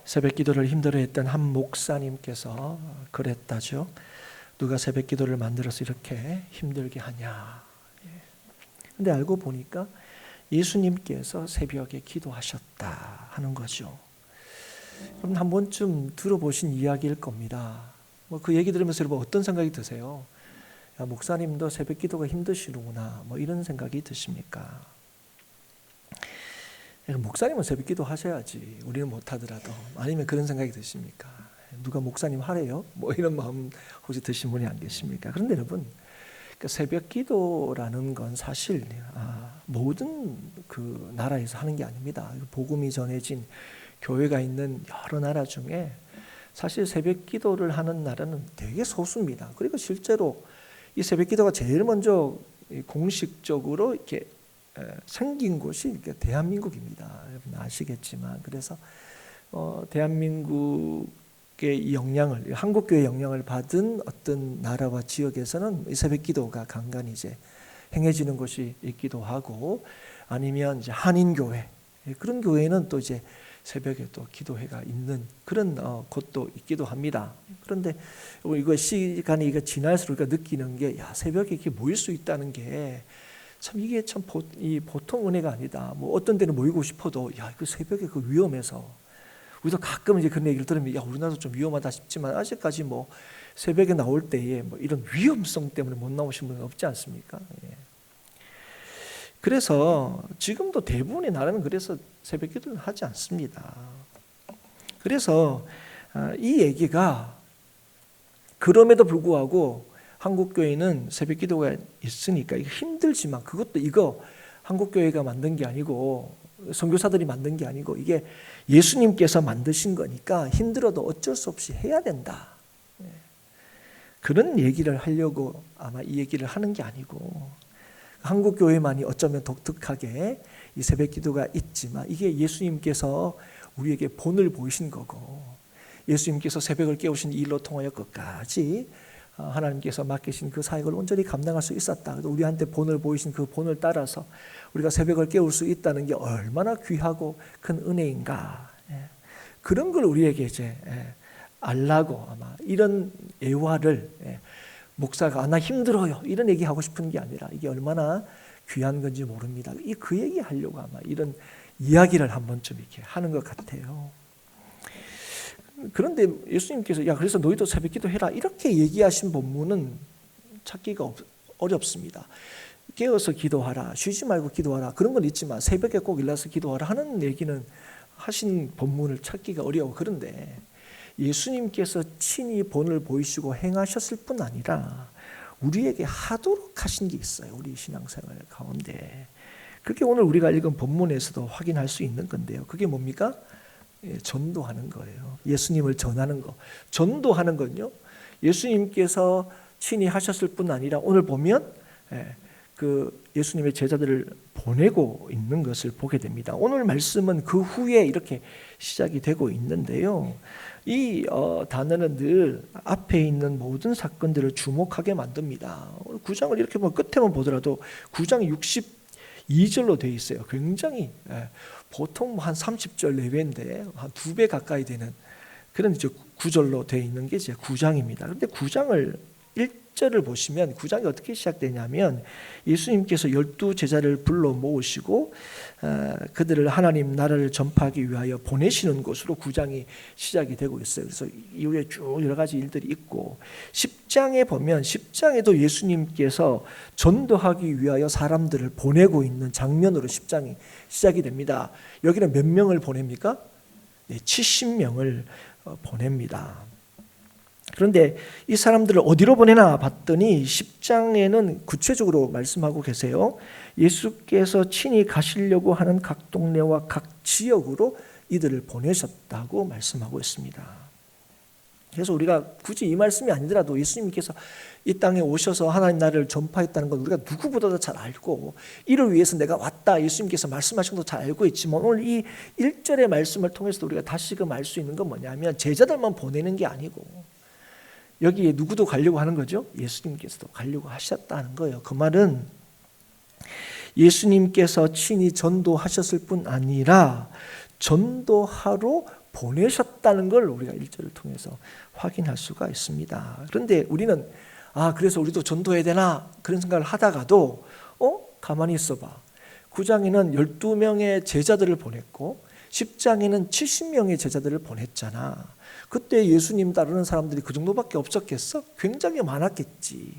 새벽 기도를 힘들어했던 한 목사님께서 그랬다죠. 누가 새벽 기도를 만들어서 이렇게 힘들게 하냐. 근데 알고 보니까 예수님께서 새벽에 기도하셨다 하는 거죠. 여러분 한 번쯤 들어보신 이야기일 겁니다. 그 얘기 들으면서 여러분 어떤 생각이 드세요? 야, 목사님도 새벽 기도가 힘드시는구나. 이런 생각이 드십니까? 목사님은 새벽 기도 하셔야지. 우리는 못하더라도. 아니면 그런 생각이 드십니까? 누가 목사님 하래요? 이런 마음 혹시 드신 분이 안 계십니까? 그런데 여러분, 새벽 기도라는 건 사실 모든 그 나라에서 하는 게 아닙니다. 복음이 전해진 교회가 있는 여러 나라 중에 사실 새벽 기도를 하는 나라는 되게 소수입니다. 그리고 실제로 이 새벽 기도가 제일 먼저 공식적으로 이렇게 생긴 곳이 대한민국입니다. 여러분 아시겠지만, 그래서 대한민국의 영향을, 한국교회 영향을 받은 어떤 나라와 지역에서는 이 새벽기도가 간간히 이제 행해지는 곳이 있기도 하고, 아니면 이제 한인교회, 그런 교회는 또 이제 새벽에 또 기도회가 있는 그런 곳도 있기도 합니다. 그런데 이거 시간이 지날수록 우리가 느끼는 게, 새벽에 이렇게 모일 수 있다는 게 참 이게 참 보통 은혜가 아니다. 어떤 데는 모이고 싶어도 그 새벽에 그 위험해서, 우리도 가끔 이제 그런 얘기를 들으면 우리나라도 좀 위험하다 싶지만, 아직까지 새벽에 나올 때에 이런 위험성 때문에 못 나오신 분은 없지 않습니까? 그래서 지금도 대부분의 나라는 그래서 새벽 기도를 하지 않습니다. 그래서 이 얘기가, 그럼에도 불구하고 한국교회는 새벽 기도가 있으니까 이거 힘들지만, 그것도 이거 한국교회가 만든 게 아니고 선교사들이 만든 게 아니고 이게 예수님께서 만드신 거니까 힘들어도 어쩔 수 없이 해야 된다. 그런 얘기를 하려고 아마 이 얘기를 하는 게 아니고, 한국교회만이 어쩌면 독특하게 이 새벽 기도가 있지만 이게 예수님께서 우리에게 본을 보이신 거고, 예수님께서 새벽을 깨우신 일로 통하여 끝까지 하나님께서 맡기신 그 사역을 온전히 감당할 수 있었다. 우리한테 본을 보이신 그 본을 따라서 우리가 새벽을 깨울 수 있다는 게 얼마나 귀하고 큰 은혜인가. 그런 걸 우리에게 이제 알라고 아마 이런 예화를, 목사가 나 힘들어요 이런 얘기하고 싶은 게 아니라 이게 얼마나 귀한 건지 모릅니다. 그 얘기 하려고 아마 이런 이야기를 한 번쯤 이렇게 하는 것 같아요. 그런데 예수님께서 그래서 너희도 새벽 기도해라 이렇게 얘기하신 본문은 찾기가 어렵습니다. 깨어서 기도하라, 쉬지 말고 기도하라, 그런 건 있지만 새벽에 꼭 일어나서 기도하라 하는 얘기는 하신 본문을 찾기가 어려워. 그런데 예수님께서 친히 본을 보이시고 행하셨을 뿐 아니라 우리에게 하도록 하신 게 있어요. 우리 신앙생활 가운데. 그게 오늘 우리가 읽은 본문에서도 확인할 수 있는 건데요. 그게 뭡니까? 전도하는 거예요. 예수님을 전하는 거. 전도하는 건요, 예수님께서 친히 하셨을 뿐 아니라 오늘 보면 그 예수님의 제자들을 보내고 있는 것을 보게 됩니다. 오늘 말씀은 그 후에 이렇게 시작이 되고 있는데요. 이 단어는 늘 앞에 있는 모든 사건들을 주목하게 만듭니다. 9장을 이렇게 끝에만 보더라도 9장 62절로 되어 있어요. 굉장히 보통 한 30절 내외인데 한 2배 가까이 되는 그런 이제 구절로 되어 있는 게 이제 9장입니다. 그런데 9장을 1절을 보시면 9장이 어떻게 시작되냐면, 예수님께서 12제자를 불러 모으시고 그들을 하나님 나라를 전파하기 위하여 보내시는 곳으로 9장이 시작이 되고 있어요. 그래서 이후에 쭉 여러 가지 일들이 있고, 10장에 보면 10장에도 예수님께서 전도하기 위하여 사람들을 보내고 있는 장면으로 10장이 시작이 됩니다. 여기는 몇 명을 보냅니까? 70명을 보냅니다. 그런데 이 사람들을 어디로 보내나 봤더니 10장에는 구체적으로 말씀하고 계세요. 예수께서 친히 가시려고 하는 각 동네와 각 지역으로 이들을 보내셨다고 말씀하고 있습니다. 그래서 우리가 굳이 이 말씀이 아니더라도 예수님께서 이 땅에 오셔서 하나님 나라를 전파했다는 건 우리가 누구보다도 잘 알고, 이를 위해서 내가 왔다 예수님께서 말씀하신 것도 잘 알고 있지만, 오늘 이 1절의 말씀을 통해서 우리가 다시금 알 수 있는 건 뭐냐면, 제자들만 보내는 게 아니고 여기에 누구도 가려고 하는 거죠? 예수님께서도 가려고 하셨다는 거예요. 그 말은 예수님께서 친히 전도하셨을 뿐 아니라 전도하러 보내셨다는 걸 우리가 1절을 통해서 확인할 수가 있습니다. 그런데 우리는 그래서 우리도 전도해야 되나 그런 생각을 하다가도 가만히 있어봐. 9장에는 12명의 제자들을 보냈고 10장에는 70명의 제자들을 보냈잖아. 그때 예수님 따르는 사람들이 그 정도밖에 없었겠어? 굉장히 많았겠지.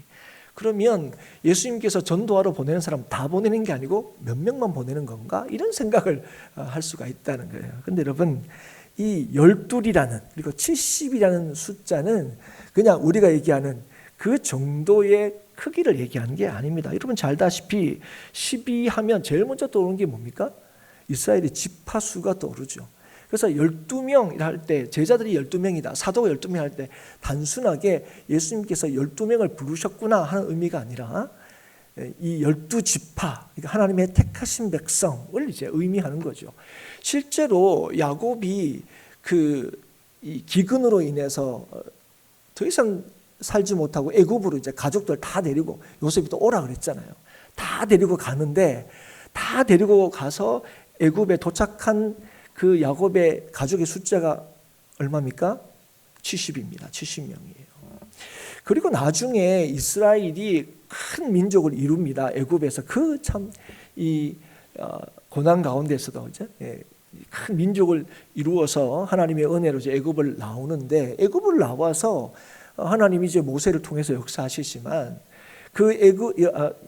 그러면 예수님께서 전도하러 보내는 사람 다 보내는 게 아니고 몇 명만 보내는 건가? 이런 생각을 할 수가 있다는 거예요. 그런데 여러분, 이 12이라는 그리고 70이라는 숫자는 그냥 우리가 얘기하는 그 정도의 크기를 얘기하는 게 아닙니다. 여러분 잘 알다시피 12 하면 제일 먼저 떠오르는 게 뭡니까? 이스라엘의 지파수가 떠오르죠. 그래서 12명 할 때 제자들이 12명이다. 사도가 12명 할 때 단순하게 예수님께서 12명을 부르셨구나 하는 의미가 아니라 이 12지파, 그러니까 하나님의 택하신 백성을 이제 의미하는 거죠. 실제로 야곱이 이 기근으로 인해서 더 이상 살지 못하고 애굽으로 이제 가족들 다 데리고 요셉이 또 오라 그랬잖아요. 다 데리고 가는데 다 데리고 가서 애굽에 도착한 그 야곱의 가족의 숫자가 얼마입니까? 70입니다. 70명이에요. 그리고 나중에 이스라엘이 큰 민족을 이룹니다. 애굽에서 그 참 이 고난 가운데서도 이제 큰 민족을 이루어서 하나님의 은혜로 이제 애굽을 나오는데 애굽을 나와서 하나님이 이제 모세를 통해서 역사하시지만 그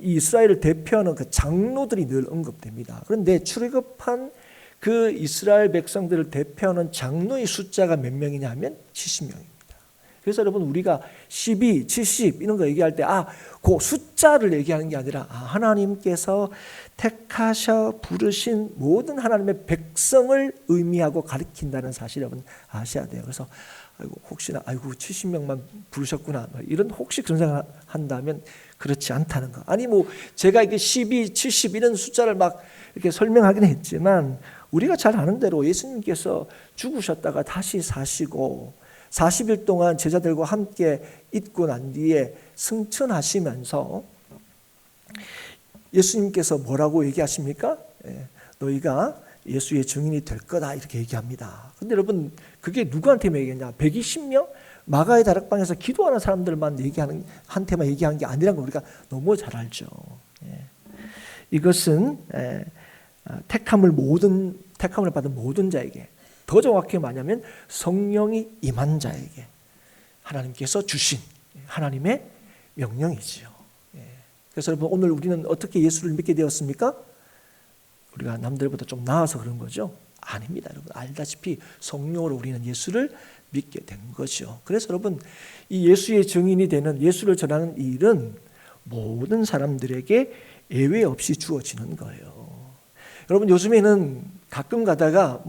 이스라엘을 대표하는 그 장로들이 늘 언급됩니다. 그런데 출애굽한 그 이스라엘 백성들을 대표하는 장로의 숫자가 몇 명이냐 하면 70명입니다. 그래서 여러분 우리가 12, 70 이런 거 얘기할 때 그 숫자를 얘기하는 게 아니라 하나님께서 택하셔 부르신 모든 하나님의 백성을 의미하고 가리킨다는 사실 여러분 아셔야 돼요. 그래서 혹시나 70명만 부르셨구나 이런 혹시 그런 생각 한다면 그렇지 않다는 거. 아니 제가 이게 12, 70 이런 숫자를 막 이렇게 설명하긴 했지만 우리가 잘 아는 대로 예수님께서 죽으셨다가 다시 사시고 40일 동안 제자들과 함께 있고 난 뒤에 승천하시면서 예수님께서 뭐라고 얘기하십니까? 너희가 예수의 증인이 될 거다 이렇게 얘기합니다. 근데 여러분 그게 누구한테 얘기했냐? 120명? 마가의 다락방에서 기도하는 사람들만 한테만 얘기한 게 아니라는 걸 우리가 너무 잘 알죠. 이것은 택함을 받은 모든 자에게, 더 정확히 말하면 성령이 임한 자에게 하나님께서 주신 하나님의 명령이지요. 그래서 여러분 오늘 우리는 어떻게 예수를 믿게 되었습니까? 우리가 남들보다 좀 나아서 그런 거죠? 아닙니다. 여러분 알다시피 성령으로 우리는 예수를 믿게 된 거죠. 그래서 여러분 이 예수의 증인이 되는 예수를 전하는 이 일은 모든 사람들에게 예외 없이 주어지는 거예요. 여러분 요즘에는 가끔 가다가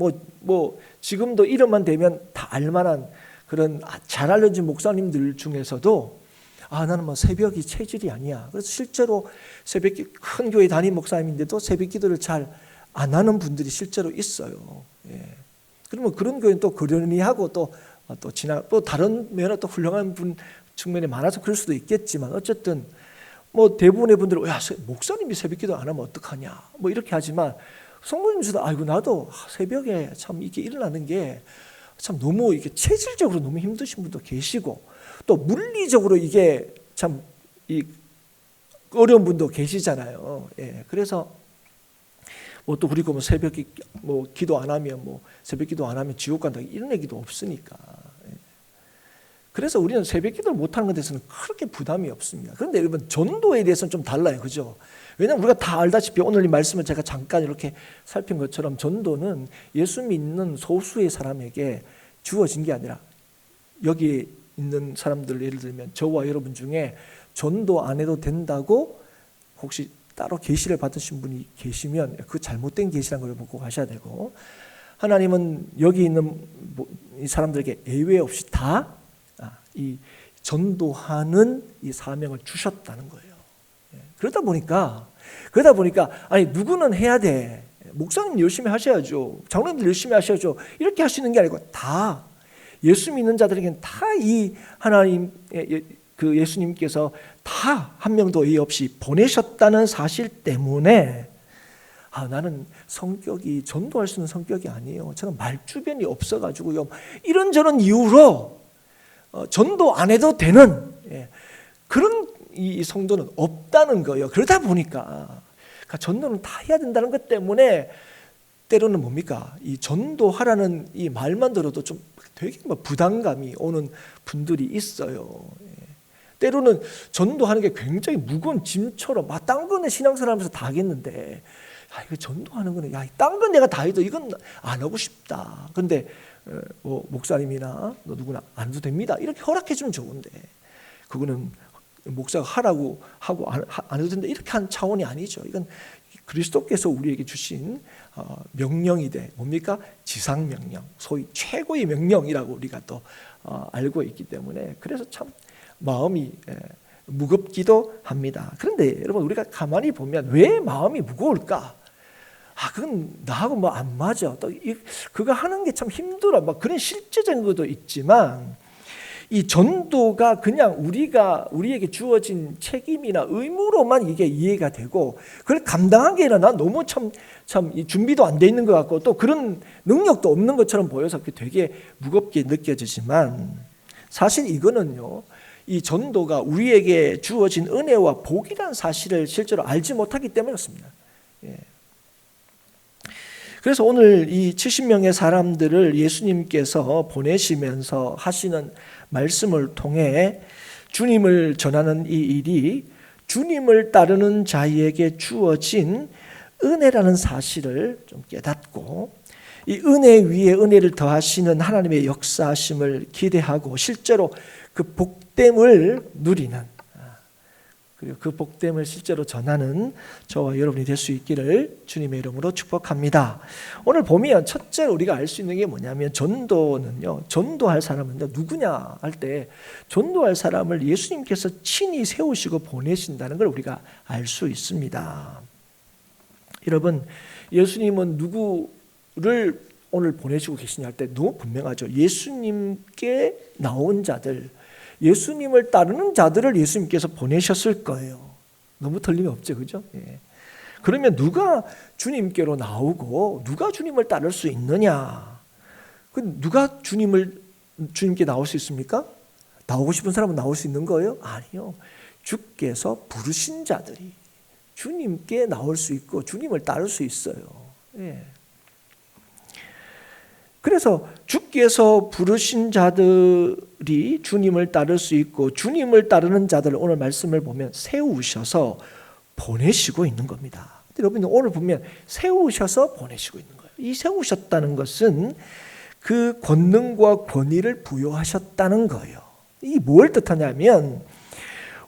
지금도 이름만 대면 다 알만한 그런 잘 알려진 목사님들 중에서도 나는 새벽이 체질이 아니야. 그래서 실제로 큰 교회 담임 목사님인데도 새벽 기도를 잘 안 하는 분들이 실제로 있어요. 그러면 그런 교회는 또 그러니 하고 또 다른 면에 또 훌륭한 분 측면이 많아서 그럴 수도 있겠지만 어쨌든 대부분의 분들은 목사님이 새벽 기도 안 하면 어떡하냐 이렇게 하지만 성도님들도 나도 새벽에 참 이게 일어나는 게 참 너무 이게 체질적으로 너무 힘드신 분도 계시고 또 물리적으로 이게 참 어려운 분도 계시잖아요. 그래서 또 그리고 새벽에 기도 안 하면 새벽 기도 안 하면 지옥 간다 이런 얘기도 없으니까. 그래서 우리는 새벽 기도를 못하는 것에 대해서는 그렇게 부담이 없습니다. 그런데 여러분 전도에 대해서는 좀 달라요. 그죠? 왜냐하면 우리가 다 알다시피 오늘 이 말씀을 제가 잠깐 이렇게 살핀 것처럼 전도는 예수 믿는 소수의 사람에게 주어진 게 아니라 여기 있는 사람들 예를 들면 저와 여러분 중에 전도 안 해도 된다고 혹시 따로 계시를 받으신 분이 계시면 그 잘못된 계시라는 걸 보고 가셔야 되고 하나님은 여기 있는 이 사람들에게 예외 없이 다 이 전도하는 이 사명을 주셨다는 거예요. 그러다 보니까 아니 누구는 해야 돼. 목사님 열심히 하셔야죠. 장로님들 열심히 하셔야죠. 이렇게 할 수 있는 게 아니고 다 예수 믿는 자들에게는 다 이 하나님 그 예수님께서 다 한 명도 예의 없이 보내셨다는 사실 때문에 나는 성격이 전도할 수 있는 성격이 아니에요. 저는 말주변이 없어가지고요. 이런저런 이유로 전도 안 해도 되는 그런 이 성도는 없다는 거예요. 그러다 보니까 전도는 다 해야 된다는 것 때문에 때로는 뭡니까? 이 전도하라는 이 말만 들어도 좀 되게 부담감이 오는 분들이 있어요. 때로는 전도하는 게 굉장히 무거운 짐처럼 딴 거는 신앙생활 하면서 다 하겠는데 이거 전도하는 거는 딴 건 내가 다 해도 이건 안 하고 싶다. 근데 목사님이나 누구나 안 해도 됩니다. 이렇게 허락해 주면 좋은데 그거는 목사가 하라고 하고 안 해도 된다 이렇게 한 차원이 아니죠. 이건 그리스도께서 우리에게 주신 명령이 돼 뭡니까? 지상명령, 소위 최고의 명령이라고 우리가 또 알고 있기 때문에 그래서 참 마음이 무겁기도 합니다. 그런데 여러분 우리가 가만히 보면 왜 마음이 무거울까? 그건 나하고 안 맞아. 또 그거 하는 게 참 힘들어. 그런 실제적인 것도 있지만 이 전도가 그냥 우리에게 주어진 책임이나 의무로만 이게 이해가 되고 그걸 감당한 게 아니라 난 너무 참 준비도 안 돼 있는 것 같고 또 그런 능력도 없는 것처럼 보여서 되게 무겁게 느껴지지만 사실 이거는요. 이 전도가 우리에게 주어진 은혜와 복이라는 사실을 실제로 알지 못하기 때문에 그렇습니다. 그래서 오늘 이 70명의 사람들을 예수님께서 보내시면서 하시는 말씀을 통해 주님을 전하는 이 일이 주님을 따르는 자에게 주어진 은혜라는 사실을 좀 깨닫고 이 은혜 위에 은혜를 더하시는 하나님의 역사하심을 기대하고 실제로 그 복됨을 누리는 그리고 그 복됨을 실제로 전하는 저와 여러분이 될 수 있기를 주님의 이름으로 축복합니다. 오늘 보면 첫째 우리가 알 수 있는 게 뭐냐면 전도는요. 전도할 사람은 누구냐 할 때 전도할 사람을 예수님께서 친히 세우시고 보내신다는 걸 우리가 알 수 있습니다. 여러분 예수님은 누구를 오늘 보내시고 계시냐 할 때 너무 분명하죠. 예수님께 나온 자들 예수님을 따르는 자들을 예수님께서 보내셨을 거예요. 너무 틀림이 없죠, 그죠? 그러면 누가 주님께로 나오고 누가 주님을 따를 수 있느냐? 누가 주님께 나올 수 있습니까? 나오고 싶은 사람은 나올 수 있는 거예요? 아니요. 주께서 부르신 자들이 주님께 나올 수 있고 주님을 따를 수 있어요. 그래서 주께서 부르신 자들이 주님을 따를 수 있고 주님을 따르는 자들을 오늘 말씀을 보면 세우셔서 보내시고 있는 겁니다. 여러분 오늘 보면 세우셔서 보내시고 있는 거예요. 이 세우셨다는 것은 그 권능과 권위를 부여하셨다는 거예요. 이게 뭘 뜻하냐면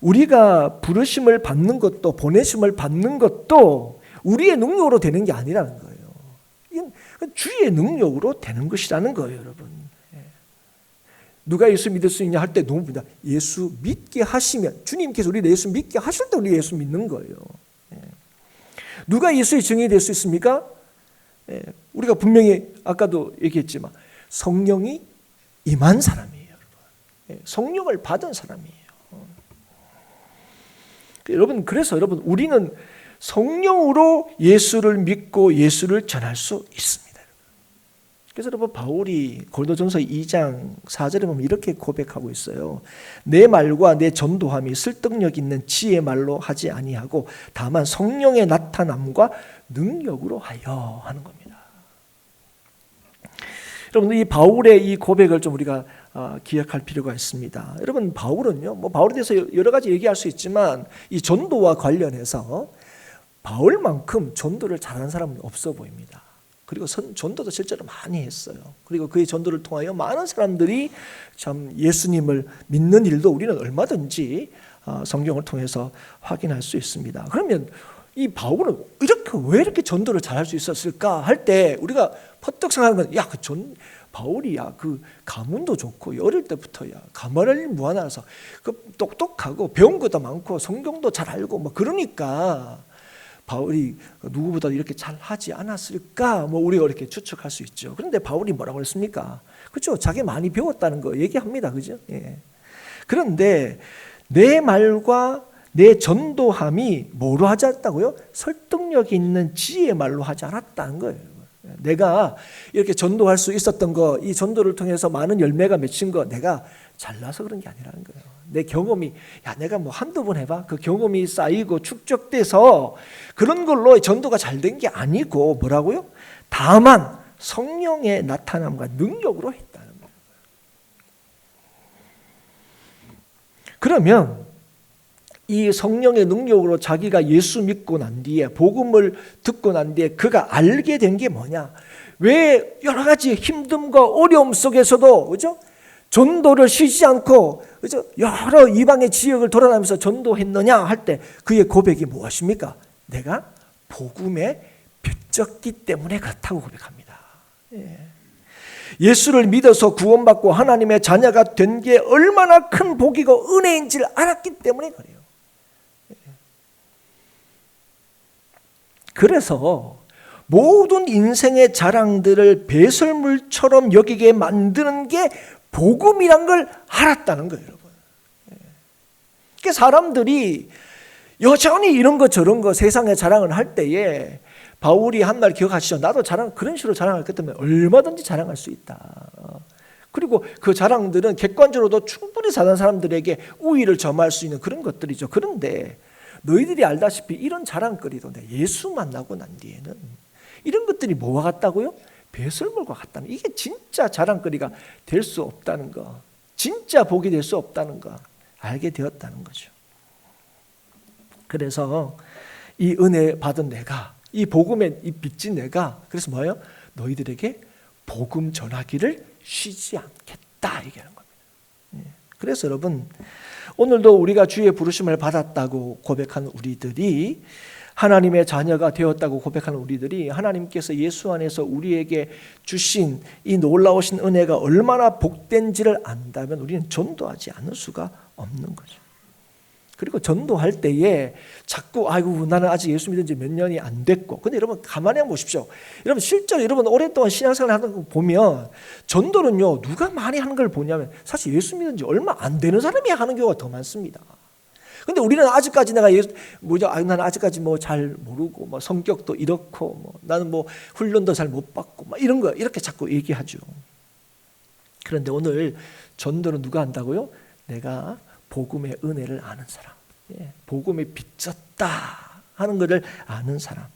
우리가 부르심을 받는 것도 보내심을 받는 것도 우리의 능력으로 되는 게 아니라는 거예요. 주의 능력으로 되는 것이라는 거예요, 여러분. 누가 예수 믿을 수 있냐 할 때 너무 분다. 예수 믿게 하시면 주님께서 우리 예수 믿게 하실 때 우리 예수 믿는 거예요. 누가 예수의 증인이 될 수 있습니까? 우리가 분명히 아까도 얘기했지만 성령이 임한 사람이에요, 여러분. 성령을 받은 사람이에요. 그래서 여러분 우리는 성령으로 예수를 믿고 예수를 전할 수 있습니다. 그래서 여러분 바울이 고린도전서 2장 4절에 보면 이렇게 고백하고 있어요. 내 말과 내 전도함이 설득력 있는 지혜의 말로 하지 아니하고 다만 성령의 나타남과 능력으로 하여 하는 겁니다. 여러분 이 바울의 이 고백을 좀 우리가 기억할 필요가 있습니다. 여러분 바울은요, 바울에 대해서 여러 가지 얘기할 수 있지만 이 전도와 관련해서 바울만큼 전도를 잘하는 사람은 없어 보입니다. 그리고 전도도 실제로 많이 했어요. 그리고 그의 전도를 통하여 많은 사람들이 참 예수님을 믿는 일도 우리는 얼마든지 성경을 통해서 확인할 수 있습니다. 그러면 이 바울은 왜 이렇게 전도를 잘할 수 있었을까 할 때 우리가 퍼뜩 생각하는 건 바울이 그 가문도 좋고 어릴 때부터 가말리엘 무하나라서 똑똑하고 배운 것도 많고 성경도 잘 알고 그러니까 바울이 누구보다 이렇게 잘하지 않았을까? 우리가 이렇게 추측할 수 있죠. 그런데 바울이 뭐라고 했습니까? 그렇죠. 자기 많이 배웠다는 거 얘기합니다. 그죠? 그런데 내 말과 내 전도함이 뭐로 하지 않았다고요? 설득력 있는 지혜의 말로 하지 않았다는 거예요. 내가 이렇게 전도할 수 있었던 거, 이 전도를 통해서 많은 열매가 맺힌 거, 내가 잘나서 그런 게 아니라는 거예요. 내 경험이, 내가 뭐 한두 번 해봐. 그 경험이 쌓이고 축적돼서 그런 걸로 전도가 잘 된 게 아니고 뭐라고요? 다만 성령의 나타남과 능력으로 했다는 거예요. 그러면 이 성령의 능력으로 자기가 예수 믿고 난 뒤에, 복음을 듣고 난 뒤에 그가 알게 된 게 뭐냐? 왜 여러 가지 힘듦과 어려움 속에서도, 그죠? 전도를 쉬지 않고, 그죠? 여러 이방의 지역을 돌아다니면서 전도했느냐 할 때 그의 고백이 무엇입니까? 내가 복음에 빚졌기 때문에 그렇다고 고백합니다. 예수를 믿어서 구원받고 하나님의 자녀가 된 게 얼마나 큰 복이고 은혜인지를 알았기 때문에 그래요. 그래서 모든 인생의 자랑들을 배설물처럼 여기게 만드는 게 복음이란 걸 알았다는 거예요, 여러분. 그러니까 사람들이 여전히 이런 거 저런 거 세상에 자랑을 할 때에 바울이 한 말 기억하시죠? 나도 그런 식으로 자랑할 것 때문에 얼마든지 자랑할 수 있다. 그리고 그 자랑들은 객관적으로도 충분히 사는 사람들에게 우위를 점할 수 있는 그런 것들이죠. 그런데 너희들이 알다시피 이런 자랑거리도 예수 만나고 난 뒤에는 이런 것들이 뭐와 같다고요? 배설물과 같다는, 이게 진짜 자랑거리가 될 수 없다는 거, 진짜 복이 될 수 없다는 거 알게 되었다는 거죠. 그래서 이 은혜 받은 내가, 이 복음에 이 빚진 내가, 그래서 뭐예요? 너희들에게 복음 전하기를 쉬지 않겠다 얘기하는 겁니다. 그래서 여러분, 오늘도 우리가 주의 부르심을 받았다고 고백하는 우리들이, 하나님의 자녀가 되었다고 고백하는 우리들이, 하나님께서 예수 안에서 우리에게 주신 이 놀라우신 은혜가 얼마나 복된지를 안다면 우리는 전도하지 않을 수가 없는 거죠. 그리고 전도할 때에 자꾸 아이고 나는 아직 예수 믿은 지 몇 년이 안 됐고, 근데 여러분 가만히 한번 보십시오. 여러분 실제로 여러분 오랫동안 신앙생활 하는 거 보면 전도는요, 누가 많이 하는 걸 보냐면 사실 예수 믿은 지 얼마 안 되는 사람이 하는 경우가 더 많습니다. 근데 우리는 아직까지 나는 아직까지 뭐 잘 모르고, 뭐 성격도 이렇고, 뭐 나는 뭐 훈련도 잘 못 받고, 막 이런 거 이렇게 자꾸 얘기하죠. 그런데 오늘 전도는 누가 한다고요? 내가 복음의 은혜를 아는 사람, 복음에 빚졌다 하는 것을 아는 사람,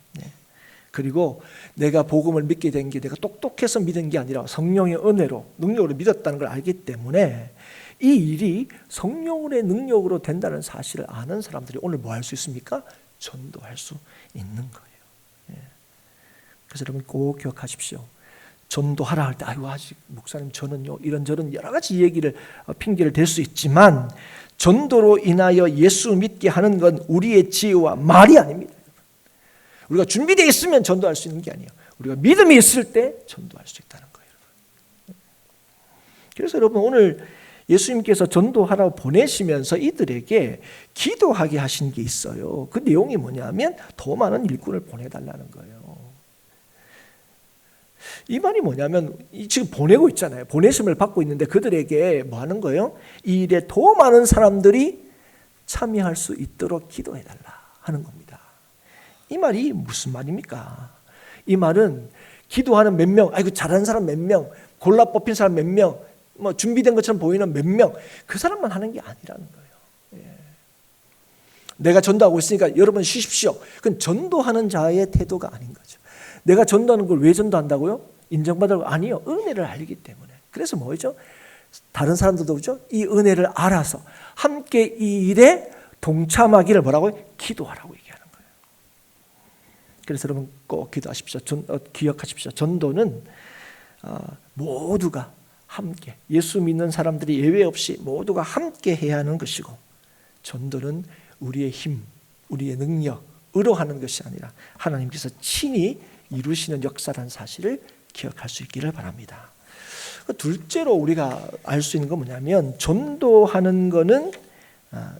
그리고 내가 복음을 믿게 된 게 내가 똑똑해서 믿은 게 아니라 성령의 은혜로, 능력으로 믿었다는 걸 알기 때문에 이 일이 성령의 능력으로 된다는 사실을 아는 사람들이 오늘 뭐 할 수 있습니까? 전도할 수 있는 거예요. 그래서 여러분 꼭 기억하십시오. 전도하라 할 때 아이고 아직 목사님 저는요 이런저런 여러 가지 얘기를 핑계를 댈 수 있지만, 전도로 인하여 예수 믿게 하는 건 우리의 지혜와 말이 아닙니다. 우리가 준비되어 있으면 전도할 수 있는 게 아니에요. 우리가 믿음이 있을 때 전도할 수 있다는 거예요. 그래서 여러분 오늘 예수님께서 전도하라고 보내시면서 이들에게 기도하게 하신 게 있어요. 그 내용이 뭐냐면 더 많은 일꾼을 보내달라는 거예요. 이 말이 뭐냐면 지금 보내고 있잖아요. 보내심을 받고 있는데 그들에게 뭐 하는 거예요? 이 일에 더 많은 사람들이 참여할 수 있도록 기도해달라 하는 겁니다. 이 말이 무슨 말입니까? 이 말은 기도하는 몇 명, 아이고 잘하는 사람 몇 명, 골라 뽑힌 사람 몇 명, 뭐 준비된 것처럼 보이는 몇 명, 그 사람만 하는 게 아니라는 거예요. 내가 전도하고 있으니까 여러분 쉬십시오. 그건 전도하는 자의 태도가 아닌 거죠. 내가 전도하는 걸 왜 전도한다고요? 인정받으려고? 아니요. 은혜를 알기 때문에. 그래서 뭐죠? 다른 사람들도 그죠? 이 은혜를 알아서 함께 이 일에 동참하기를 뭐라고요? 기도하라고 얘기하는 거예요. 그래서 여러분 꼭 기도하십시오. 기억하십시오. 전도는 모두가 함께, 예수 믿는 사람들이 예외 없이 모두가 함께 해야 하는 것이고, 전도는 우리의 힘, 우리의 능력으로 하는 것이 아니라 하나님께서 친히 이루시는 역사라는 사실을 기억할 수 있기를 바랍니다. 둘째로 우리가 알 수 있는 건 뭐냐면, 전도하는 것은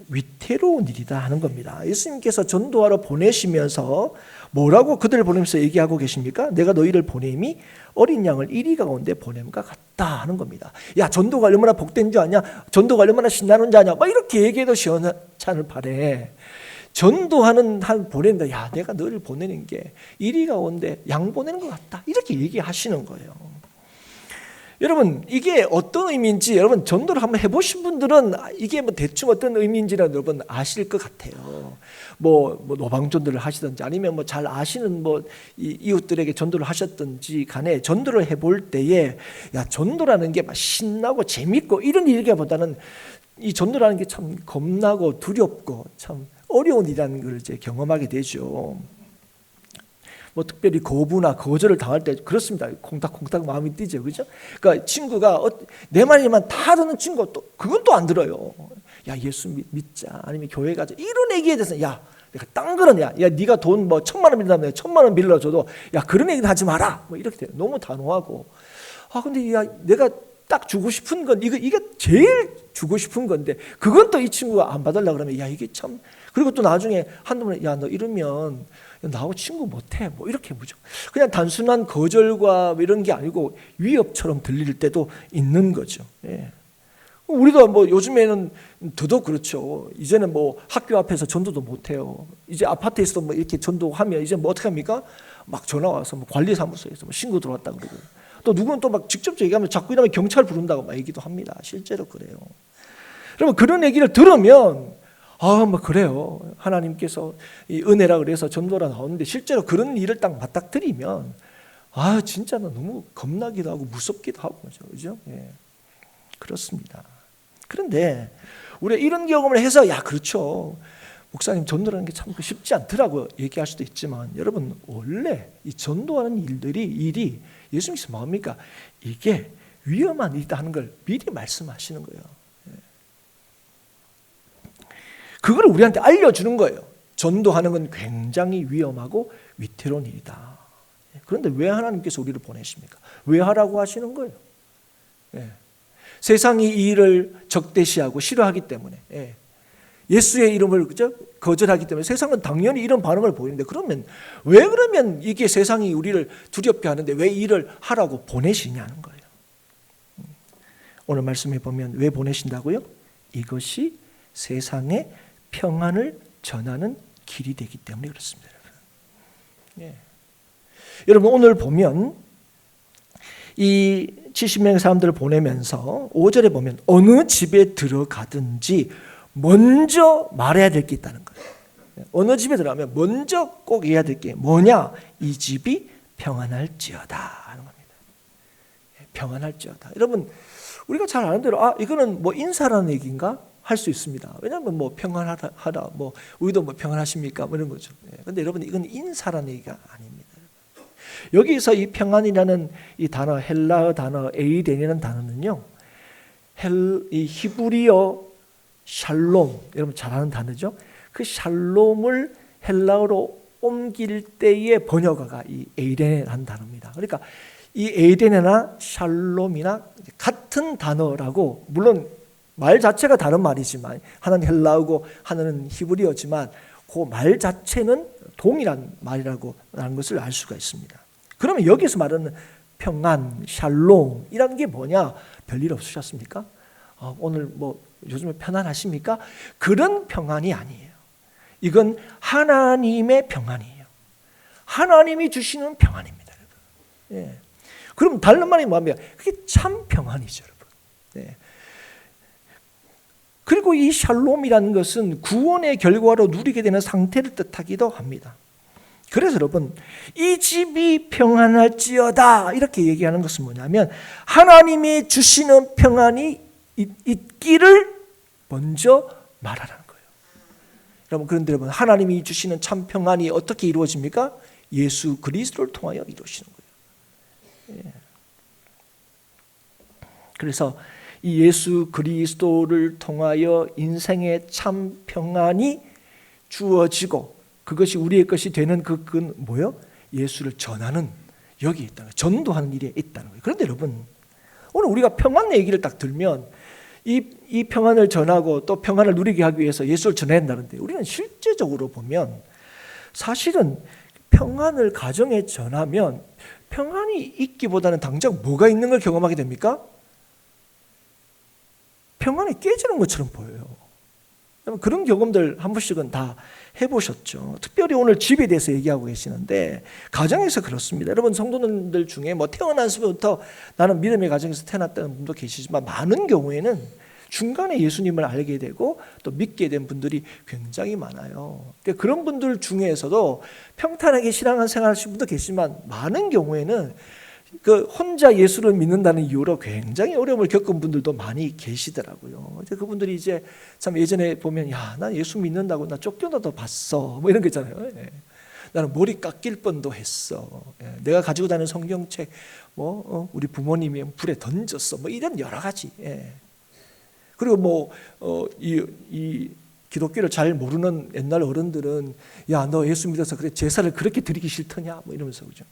위태로운 일이다 하는 겁니다. 예수님께서 전도하러 보내시면서 뭐라고 그들을 보내면서 얘기하고 계십니까? 내가 너희를 보냄이 어린 양을 이리 가운데 보냄과 같다 하는 겁니다. 야, 전도가 얼마나 복된 줄 아냐? 전도가 얼마나 신나는 줄 아냐? 막 이렇게 얘기해도 시원찮을 판에 전도하는 한 보낸다. 야, 내가 너를 보내는 게 이리 가운데 양 보내는 것 같다. 이렇게 얘기하시는 거예요. 여러분, 이게 어떤 의미인지 여러분 전도를 한번 해보신 분들은 이게 뭐 대충 어떤 의미인지는 여러분 아실 것 같아요. 뭐 노방 전도를 하시든지 아니면 뭐 잘 아시는 뭐 이웃들에게 전도를 하셨든지 간에 전도를 해볼 때에 야, 전도라는 게 막 신나고 재밌고 이런 일이기보다는 이 전도라는 게 참 겁나고 두렵고 참 어려운 일이라는 걸 이제 경험하게 되죠. 뭐 특별히 거부나 거절을 당할 때 그렇습니다. 콩닥콩닥 마음이 뛰죠, 그죠? 그러니까 친구가 내 말이만 다 듣는 친구가 또 그건 또 안 들어요. 야, 예수 믿자, 아니면 교회 가자 이런 얘기에 대해서 야, 내가 딴 거는 야, 네가 돈 뭐 1,000만 원 빌려면 1,000만 원 빌려줘도 야, 그런 얘기는 하지 마라. 뭐 이렇게 돼요. 너무 단호하고. 근데 야, 내가 딱 주고 싶은 건 이게 제일 주고 싶은 건데 그건 또 이 친구가 안 받으려고 그러면 야, 이게 참. 그리고 또 나중에 한두 번에 야, 너 이러면 나하고 친구 못해. 뭐 이렇게 무죠. 그냥 단순한 거절과 이런 게 아니고 위협처럼 들릴 때도 있는 거죠. 예. 우리도 뭐 요즘에는 더더욱 그렇죠. 이제는 뭐 학교 앞에서 전도도 못해요. 이제 아파트에서도 뭐 이렇게 전도하면 이제 뭐 어떻게 합니까? 막 전화 와서 뭐 관리사무소에서 뭐 신고 들어왔다 그러고 또 누구는 또 막 직접 얘기하면 자꾸 이러면 경찰 부른다고 막 얘기도 합니다. 실제로 그래요. 그러면 그런 얘기를 들으면 뭐 그래요. 하나님께서 이 은혜라 그래서 전도라 나오는데 실제로 그런 일을 딱 맞닥뜨리면 진짜 너무 겁나기도 하고 무섭기도 하고 그죠? 예. 그렇습니다. 그런데 우리가 이런 경험을 해서 야, 그렇죠. 목사님 전도라는 게 참 쉽지 않더라고 얘기할 수도 있지만 여러분 원래 이 전도하는 일이 예수님께서 뭐합니까? 이게 위험한 일이다 하는 걸 미리 말씀하시는 거예요. 그걸 우리한테 알려주는 거예요. 전도하는 건 굉장히 위험하고 위태로운 일이다. 그런데 왜 하나님께서 우리를 보내십니까? 왜 하라고 하시는 거예요? 세상이 이 일을 적대시하고 싫어하기 때문에 예수의 이름을 거절하기 때문에 세상은 당연히 이런 반응을 보이는데 그러면 이게 세상이 우리를 두렵게 하는데 왜 일을 하라고 보내시냐는 거예요. 오늘 말씀해 보면 왜 보내신다고요? 이것이 세상에 평안을 전하는 길이 되기 때문에 그렇습니다. 여러분 오늘 보면 이 70명의 사람들을 보내면서 5절에 보면 어느 집에 들어가든지 먼저 말해야 될 게 있다는 거예요. 어느 집에 들어가면 먼저 꼭 해야 될 게 뭐냐? 이 집이 평안할지어다 하는 겁니다. 평안할지어다. 여러분 우리가 잘 아는 대로 이거는 뭐 인사라는 얘기인가? 할 수 있습니다. 왜냐하면 뭐 평안하다, 뭐 우리도 뭐 평안하십니까? 뭐 이런 거죠. 그런데 여러분 이건 인사라는 얘기가 아닙니다. 여기서 이 평안이라는 이 단어 헬라어 단어 에이덴이라는 단어는요, 이 히브리어 샬롬 여러분 잘 아는 단어죠. 그 샬롬을 헬라어로 옮길 때의 번역어가 이 에이덴이라는 단어입니다. 그러니까 이 에이덴이나 샬롬이나 같은 단어라고 물론 말 자체가 다른 말이지만 하나는 헬라어고 하나는 히브리어지만 그 말 자체는 동일한 말이라고 하는 것을 알 수가 있습니다. 그러면 여기서 말하는 평안, 샬롬이라는 게 뭐냐? 별일 없으셨습니까? 오늘 뭐 요즘에 편안하십니까? 그런 평안이 아니에요. 이건 하나님의 평안이에요. 하나님이 주시는 평안입니다. 예. 그럼 다른 말이 뭐냐면 그게 참 평안이죠, 여러분. 예. 그리고 이 샬롬이라는 것은 구원의 결과로 누리게 되는 상태를 뜻하기도 합니다. 그래서 여러분 이 집이 평안할지어다 이렇게 얘기하는 것은 뭐냐면 하나님이 주시는 평안이 있기를 먼저 말하라는 거예요. 여러분 그런데 여러분 하나님이 주시는 참 평안이 어떻게 이루어집니까? 예수 그리스도를 통하여 이루어지는 거예요. 예. 그래서 이 예수 그리스도를 통하여 인생의 참 평안이 주어지고 그것이 우리의 것이 되는 그건 뭐예요? 예수를 전하는 여기에 있다는 거예요. 전도하는 일에 있다는 거예요. 그런데 여러분 오늘 우리가 평안 얘기를 딱 들면 이 평안을 전하고 또 평안을 누리게 하기 위해서 예수를 전해야 한다는데, 우리는 실제적으로 보면 사실은 평안을 가정에 전하면 평안이 있기보다는 당장 뭐가 있는 걸 경험하게 됩니까? 평안이 깨지는 것처럼 보여요. 그런 경험들 한 번씩은 다 해보셨죠. 특별히 오늘 집에 대해서 얘기하고 계시는데, 가정에서 그렇습니다. 여러분, 성도님들 중에 뭐 태어나서부터 나는 믿음의 가정에서 태어났다는 분도 계시지만, 많은 경우에는 중간에 예수님을 알게 되고 또 믿게 된 분들이 굉장히 많아요. 그런 분들 중에서도 평탄하게 신앙생활 하시는 분도 계시지만, 많은 경우에는 그 혼자 예수를 믿는다는 이유로 굉장히 어려움을 겪은 분들도 많이 계시더라고요. 그분들이 이제 참 예전에 보면, 야, 나 예수 믿는다고 나 쫓겨나도 봤어, 뭐 이런 거 있잖아요. 나는 머리 깎일 뻔도 했어. 내가 가지고 다니는 성경책 우리 부모님이 불에 던졌어, 뭐 이런 여러 가지. 그리고 이 기독교를 잘 모르는 옛날 어른들은, 야, 너 예수 믿어서 그래 제사를 그렇게 드리기 싫더냐, 뭐 이러면서, 그죠?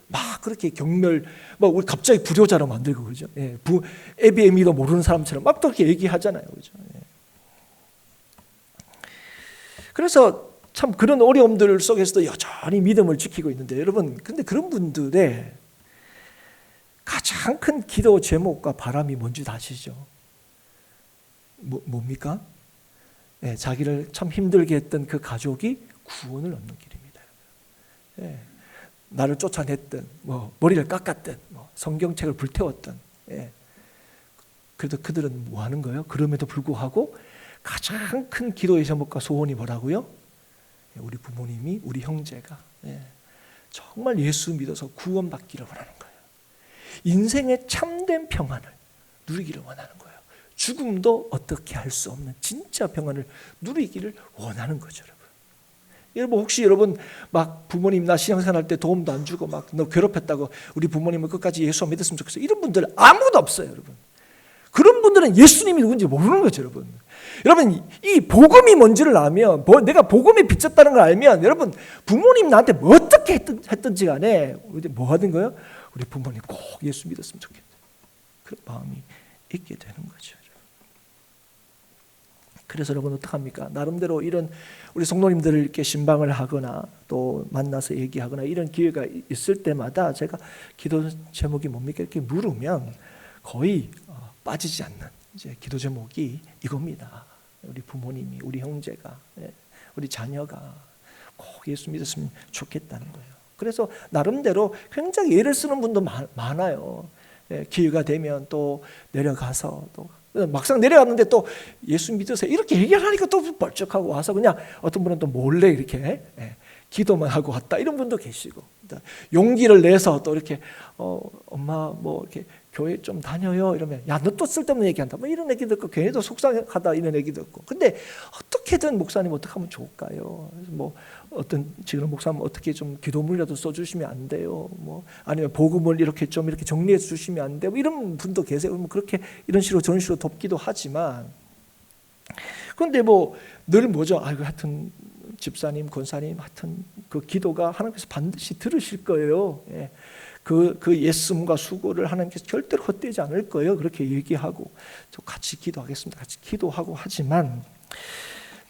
막 그렇게 경멸, 우리 갑자기 불효자로 만들고, 그죠? 에비에미도 모르는 사람처럼 막 그렇게 얘기하잖아요, 그죠? 그래서 참 그런 어려움들 속에서도 여전히 믿음을 지키고 있는데, 여러분, 근데 그런 분들의 가장 큰 기도 제목과 바람이 뭔지 다 아시죠? 뭡니까? 자기를 참 힘들게 했던 그 가족이 구원을 얻는 길입니다. 나를 쫓아냈든, 머리를 깎았든, 성경책을 불태웠든, 그래도 그들은 뭐 하는 거예요? 그럼에도 불구하고 가장 큰 기도의 제목과 소원이 뭐라고요? 우리 부모님이, 우리 형제가 정말 예수 믿어서 구원받기를 원하는 거예요. 인생의 참된 평안을 누리기를 원하는 거예요. 죽음도 어떻게 할 수 없는 진짜 평안을 누리기를 원하는 거죠, 여러분. 여러분, 혹시 여러분 막 부모님 나 신앙생활 때 도움도 안 주고 막 너 괴롭혔다고 우리 부모님은 끝까지 예수 믿었으면 좋겠어, 이런 분들 아무도 없어요, 여러분. 그런 분들은 예수님이 누군지 모르는 거죠, 여러분. 여러분, 이 복음이 뭔지를 알면, 내가 복음에 비쳤다는 걸 알면, 여러분, 부모님 나한테 뭐 어떻게 했든지 간에 뭐 하든 거예요? 우리 부모님 꼭 예수 믿었으면 좋겠다, 그런 마음이 있게 되는 거죠. 그래서 여러분 어떡합니까? 나름대로 이런 우리 성도님들을 이렇게 신방을 하거나 또 만나서 얘기하거나 이런 기회가 있을 때마다 제가 기도 제목이 뭡니까? 이렇게 물으면 거의 빠지지 않는 이제 기도 제목이 이겁니다. 우리 부모님이, 우리 형제가, 우리 자녀가 꼭 예수 믿었으면 좋겠다는 거예요. 그래서 나름대로 굉장히 애를 쓰는 분도 많아요. 기회가 되면 또 내려가서 또 막상 내려갔는데 또 예수 믿으세요 이렇게 얘기하니까 또 벌쩍하고 와서 그냥 어떤 분은 또 몰래 이렇게 기도만 하고 왔다, 이런 분도 계시고, 용기를 내서 또 이렇게 엄마 이렇게 교회 좀 다녀요 이러면, 야, 너 또 쓸데없는 얘기한다, 이런 얘기 듣고 괜히도 속상하다, 이런 얘기 듣고. 근데 어떻게든 목사님 어떻게 하면 좋을까요? 그래서 어떤 지금 목사님 어떻게 좀 기도문이라도 써주시면 안 돼요? 아니면 복음을 이렇게 좀 이렇게 정리해 주시면 안 돼요? 이런 분도 계세요. 그렇게 이런 식으로 저런 식으로 돕기도 하지만, 그런데 늘 뭐죠? 하여튼 집사님, 권사님, 하여튼 그 기도가 하나님께서 반드시 들으실 거예요. 그 예씀과 수고를 하나님께서 절대로 헛되지 않을 거예요. 그렇게 얘기하고 또 같이 기도하겠습니다. 같이 기도하고 하지만,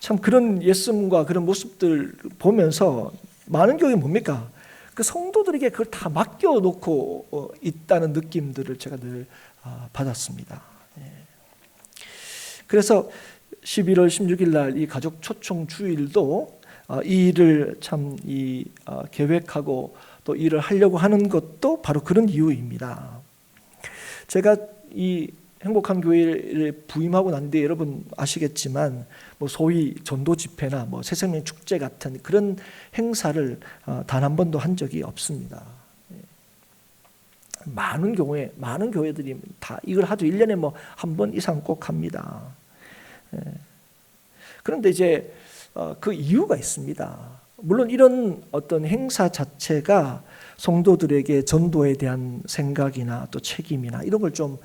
참 그런 예씀과 그런 모습들 보면서 많은 경우에 뭡니까? 그 성도들에게 그걸 다 맡겨놓고 있다는 느낌들을 제가 늘 받았습니다. 그래서 11월 16일 날 이 가족 초청 주일도 이 일을 참 계획하고 또 일을 하려고 하는 것도 바로 그런 이유입니다. 제가 이 행복한 교회를 부임하고 난 뒤에 여러분 아시겠지만 소위 전도 집회나 새생명 축제 같은 그런 행사를 단 한 번도 한 적이 없습니다. 많은 경우에 많은 교회들이 다 이걸 하죠. 1년에 한 번 이상 꼭 합니다. 그런데 이제 그 이유가 있습니다. 물론 이런 어떤 행사 자체가 성도들에게 전도에 대한 생각이나 또 책임이나 이런 걸 좀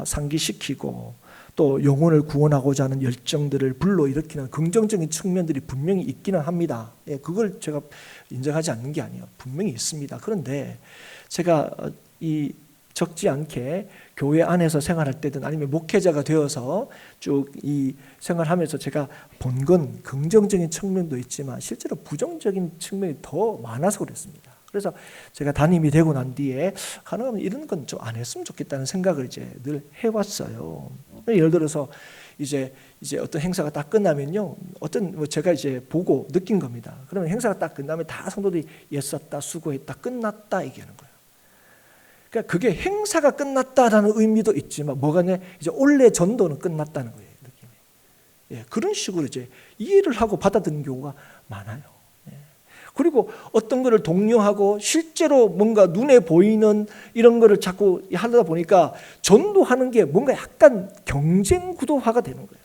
상기시키고 또 영혼을 구원하고자 하는 열정들을 불러일으키는 긍정적인 측면들이 분명히 있기는 합니다. 그걸 제가 인정하지 않는 게 아니에요. 분명히 있습니다. 그런데 제가 적지 않게 교회 안에서 생활할 때든 아니면 목회자가 되어서 쭉 이 생활하면서 제가 본 건 긍정적인 측면도 있지만 실제로 부정적인 측면이 더 많아서 그랬습니다. 그래서 제가 담임이 되고 난 뒤에 가능하면 이런 건 좀 안 했으면 좋겠다는 생각을 이제 늘 해왔어요. 예를 들어서 이제 어떤 행사가 딱 끝나면요, 어떤 제가 이제 보고 느낀 겁니다. 그러면 행사가 딱 끝나면 다 성도들이 애썼다, 수고했다, 끝났다 얘기하는 거예요. 그러니까 그게 행사가 끝났다라는 의미도 있지만 뭐가냐, 이제 원래 전도는 끝났다는 거예요. 느낌이. 예, 그런 식으로 이제 이해를 하고 받아들이는 경우가 많아요. 예. 그리고 어떤 거를 독려하고 실제로 뭔가 눈에 보이는 이런 거를 자꾸 하다 보니까 전도하는 게 뭔가 약간 경쟁 구도화가 되는 거예요.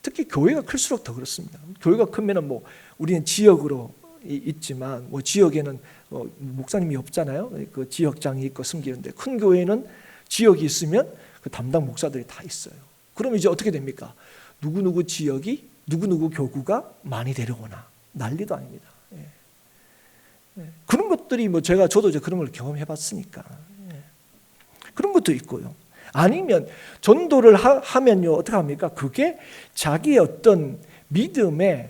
특히 교회가 클수록 더 그렇습니다. 교회가 크면은 뭐 우리는 지역으로 있지만 뭐 지역에는 목사님이 없잖아요. 그 지역장이 있고 섬기는데, 큰 교회는 지역이 있으면 그 담당 목사들이 다 있어요. 그럼 이제 어떻게 됩니까? 누구누구 지역이 누구누구 교구가 많이 데려오나 난리도 아닙니다. 예. 그런 것들이 뭐 저도 이제 그런 걸 경험해봤으니까. 예. 그런 것도 있고요. 아니면 전도를 하면요 어떻게 합니까? 그게 자기의 어떤 믿음의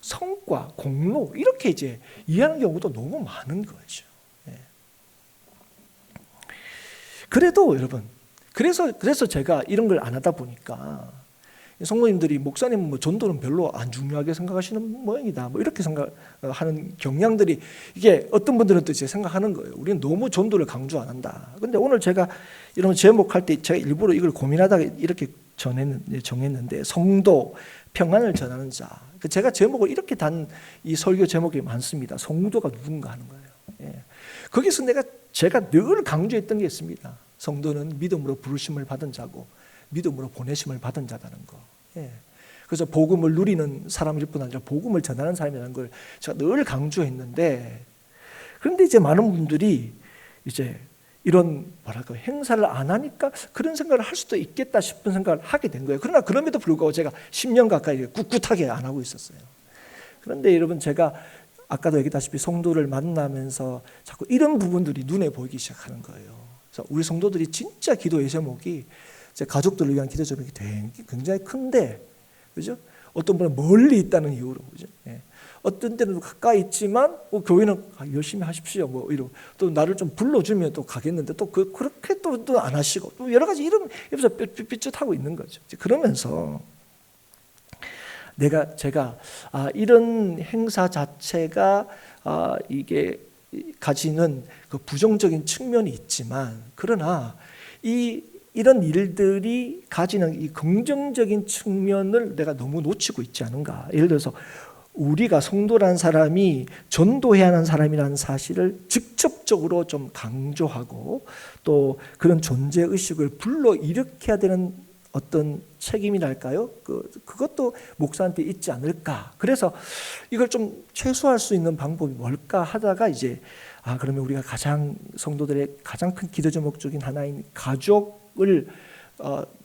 성과, 공로 이렇게 이제 이해하는 경우도 너무 많은 거죠. 예. 그래도 여러분, 그래서 제가 이런 걸 안 하다 보니까 성도님들이 목사님은 뭐 전도는 별로 안 중요하게 생각하시는 모양이다, 뭐 이렇게 생각하는 경향들이, 이게 어떤 분들은 또 이제 생각하는 거예요. 우리는 너무 전도를 강조 안 한다. 근데 오늘 제가 이런 제목할 때 제가 일부러 이걸 고민하다가 이렇게 정했는데, 성도, 평안을 전하는 자. 제가 제목을 이렇게 단 이 설교 제목이 많습니다. 성도가 누군가 하는 거예요. 예. 거기서 제가 늘 강조했던 게 있습니다. 성도는 믿음으로 부르심을 받은 자고 믿음으로 보내심을 받은 자다는 거. 예. 그래서 복음을 누리는 사람일 뿐 아니라 복음을 전하는 사람이라는 걸 제가 늘 강조했는데, 그런데 이제 많은 분들이 이제 이런 행사를 안 하니까 그런 생각을 할 수도 있겠다 싶은 생각을 하게 된 거예요. 그러나 그럼에도 불구하고 제가 10년 가까이 꿋꿋하게 안 하고 있었어요. 그런데 여러분, 제가 아까도 얘기했다시피 성도를 만나면서 자꾸 이런 부분들이 눈에 보이기 시작하는 거예요. 그래서 우리 성도들이 진짜 기도의 제목이, 제 가족들을 위한 기도 제목이 굉장히 큰데, 그죠? 어떤 분은 멀리 있다는 이유로, 그죠? 예. 어떤 때는 가까이 있지만 교회는 열심히 하십시오, 뭐 이러고 또 나를 좀 불러주면 또 가겠는데 또 그렇게 또 안 하시고 또 여러 가지 이런 옆에서 삐끗하고 있는 거죠. 그러면서 제가 이런 행사 자체가 이게 가지는 그 부정적인 측면이 있지만, 그러나 이런 일들이 가지는 이 긍정적인 측면을 내가 너무 놓치고 있지 않은가. 예를 들어서 우리가 성도라는 사람이 전도해야 하는 사람이라는 사실을 직접적으로 좀 강조하고 또 그런 존재의식을 불러일으켜야 되는 어떤 책임이랄까요? 그것도 목사한테 있지 않을까. 그래서 이걸 좀 최소화할 수 있는 방법이 뭘까 하다가 이제 그러면 우리가 성도들의 가장 큰 기도 제목 중인 하나인 가족을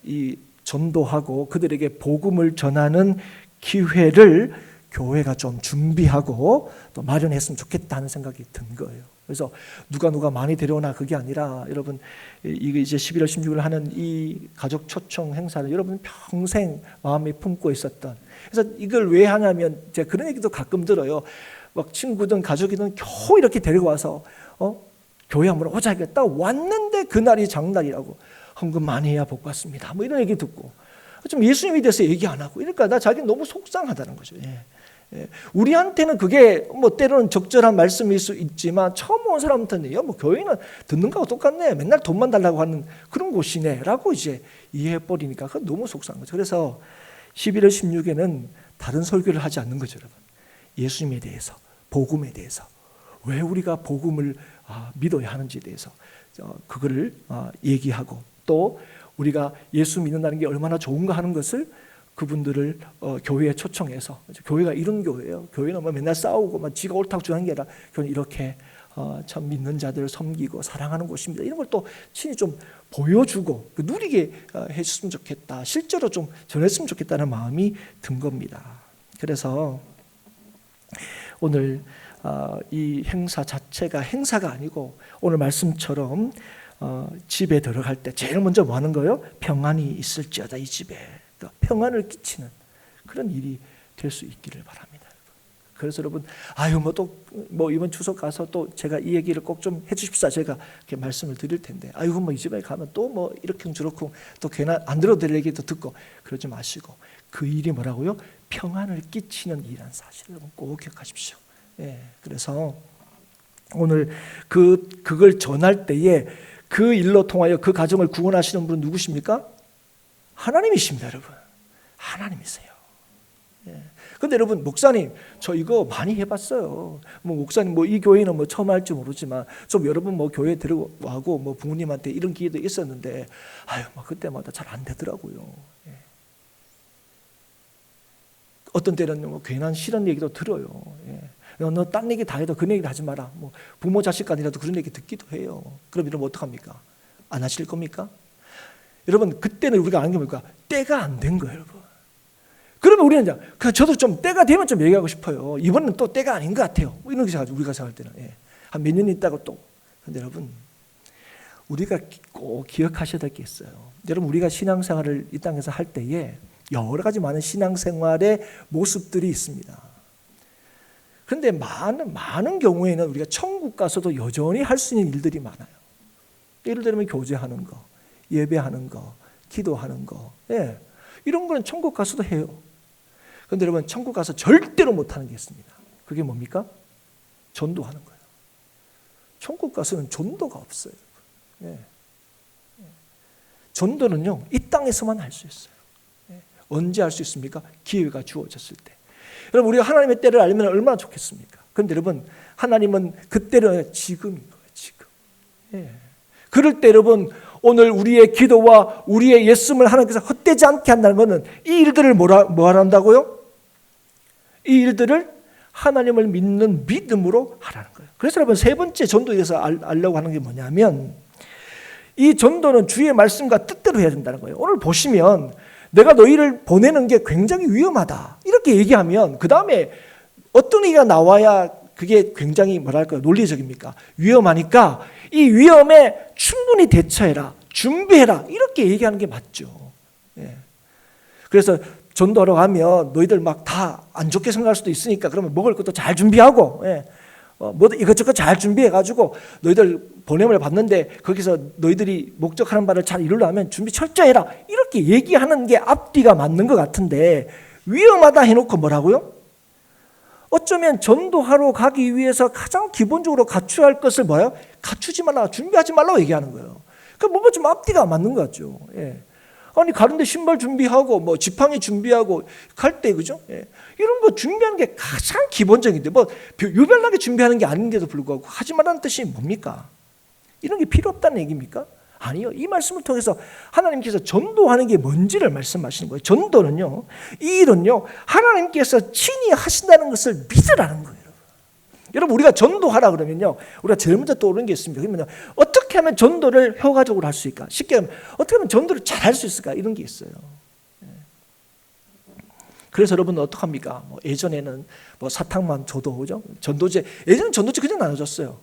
이 전도하고 그들에게 복음을 전하는 기회를 교회가 좀 준비하고 또 마련했으면 좋겠다는 생각이 든 거예요. 그래서 누가 많이 데려오나 그게 아니라, 여러분, 이게 이제 11월 16일 하는 이 가족 초청 행사를 여러분 평생 마음에 품고 있었던, 그래서 이걸 왜 하냐면 제가 그런 얘기도 가끔 들어요. 막 친구든 가족이든 겨우 이렇게 데려와서 교회 한번 오자 하겠다 왔는데 그날이 장날이라고, 헌금 많이 해야 복 받습니다, 뭐 이런 얘기 듣고 좀 예수님에 대해서 얘기 안 하고 이러니까 나 자기는 너무 속상하다는 거죠. 예. 우리한테는 그게 뭐 때로는 적절한 말씀일 수 있지만 처음 온 사람한테는 뭐 교회는 듣는 거하고 똑같네, 맨날 돈만 달라고 하는 그런 곳이네 라고 이제 이해해버리니까 그건 너무 속상한 거죠. 그래서 11월 16일에는 다른 설교를 하지 않는 거죠, 여러분. 예수님에 대해서, 복음에 대해서, 왜 우리가 복음을 믿어야 하는지에 대해서 그거를 얘기하고, 또 우리가 예수 믿는다는 게 얼마나 좋은가 하는 것을 그분들을 교회에 초청해서, 교회가 이런 교회예요. 교회는 뭐 맨날 싸우고 막 지가 옳다고 주장하는 게 아니라 교회는 이렇게 참 믿는 자들을 섬기고 사랑하는 곳입니다. 이런 걸 또 친히 좀 보여주고 누리게 해줬으면 좋겠다, 실제로 좀 전했으면 좋겠다는 마음이 든 겁니다. 그래서 오늘 이 행사 자체가 행사가 아니고 오늘 말씀처럼 집에 들어갈 때 제일 먼저 뭐 하는 거예요? 평안이 있을지어다 이 집에. 그러니까 평안을 끼치는 그런 일이 될 수 있기를 바랍니다. 그래서 여러분, 또 이번 추석 가서 또 제가 이 얘기를 꼭 좀 해주십사. 제가 이렇게 말씀을 드릴 텐데, 이 집에 가면 또 이렇쿵저렇쿵 또 괜한 안 들어드릴 얘기도 듣고 그러지 마시고 그 일이 뭐라고요? 평안을 끼치는 일이라는 사실을 여러분 꼭 기억하십시오. 그래서 오늘 그걸 전할 때에 그 일로 통하여 그 가정을 구원하시는 분은 누구십니까? 하나님이십니다, 여러분. 하나님이세요. 근데 여러분, 목사님, 저 이거 많이 해봤어요. 목사님, 이 교회는 처음 할지 모르지만, 좀 여러분 교회 들어가고, 부모님한테 이런 기회도 있었는데, 그때마다 잘 안 되더라고요. 어떤 때는 괜한 싫은 얘기도 들어요. 너 딴 얘기 다 해도 그 얘기 하지 마라. 부모 자식 간이라도 그런 얘기 듣기도 해요. 그럼 이러면 어떡합니까? 안 하실 겁니까? 여러분, 그때는 우리가 아는 게 뭡니까? 때가 안 된 거예요, 여러분. 그러면 우리는 저도 좀 때가 되면 좀 얘기하고 싶어요. 이번은 또 때가 아닌 것 같아요. 이런 게 우리가 생각할 때는. 한 몇 년 있다가 또. 근데 여러분, 우리가 꼭 기억하셔야 될 게 있어요. 여러분, 우리가 신앙생활을 이 땅에서 할 때에 여러 가지 많은 신앙생활의 모습들이 있습니다. 그런데 많은 경우에는 우리가 천국 가서도 여전히 할 수 있는 일들이 많아요. 예를 들면 교제하는 거, 예배하는 거, 기도하는 거. 이런 거는 천국 가서도 해요. 그런데 여러분, 천국 가서 절대로 못하는 게 있습니다. 그게 뭡니까? 전도하는 거예요. 천국 가서는 전도가 없어요. 전도는요, 이 땅에서만 할 수 있어요. 언제 할 수 있습니까? 기회가 주어졌을 때. 여러분, 우리가 하나님의 때를 알면 얼마나 좋겠습니까? 그런데 여러분, 하나님은 그 때는 지금인 거예요. 지금. 그럴 때 여러분, 오늘 우리의 기도와 우리의 예씀을 하나님께서 헛되지 않게 한다는 것은 이 일들을 뭐 하란다고요? 이 일들을 하나님을 믿는 믿음으로 하라는 거예요. 그래서 여러분, 세 번째 전도에 대해서 알려고 하는 게 뭐냐면, 이 전도는 주의 말씀과 뜻대로 해야 된다는 거예요. 오늘 보시면 내가 너희를 보내는 게 굉장히 위험하다 이렇게 얘기하면 그 다음에 어떤 얘기가 나와야 그게 굉장히 논리적입니까? 위험하니까 이 위험에 충분히 대처해라, 준비해라 이렇게 얘기하는 게 맞죠. 그래서 전도하러 가면 너희들 다 안 좋게 생각할 수도 있으니까 그러면 먹을 것도 잘 준비하고 이것저것 잘 준비해가지고 너희들 보냄을 받는데 거기서 너희들이 목적하는 바를 잘 이루려면 준비 철저히 해라 이렇게 얘기하는 게 앞뒤가 맞는 것 같은데, 위험하다 해놓고 뭐라고요? 어쩌면 전도하러 가기 위해서 가장 기본적으로 갖춰야 할 것을 갖추지 말라, 준비하지 말라고 얘기하는 거예요. 그러니까 좀 앞뒤가 맞는 것 같죠. 아니, 가는데 신발 준비하고 지팡이 준비하고 갈 때, 그죠? 이런 거 준비하는 게 가장 기본적인데 유별나게 준비하는 게 아닌데도 불구하고 하지 말라는 뜻이 뭡니까? 이런 게 필요 없다는 얘기입니까? 아니요. 이 말씀을 통해서 하나님께서 전도하는 게 뭔지를 말씀하시는 거예요. 전도는요, 이 일은요, 하나님께서 친히 하신다는 것을 믿으라는 거예요. 여러분, 우리가 전도하라 그러면요, 우리가 제일 먼저 떠오르는 게 있습니다. 그러면 어떻게 하면 전도를 효과적으로 할 수 있을까? 쉽게 하면 어떻게 하면 전도를 잘 할 수 있을까? 이런 게 있어요. 그래서 여러분 어떡합니까? 예전에는 사탕만 줘도, 그죠? 전도제, 예전엔 전도제 그냥 나눠줬어요.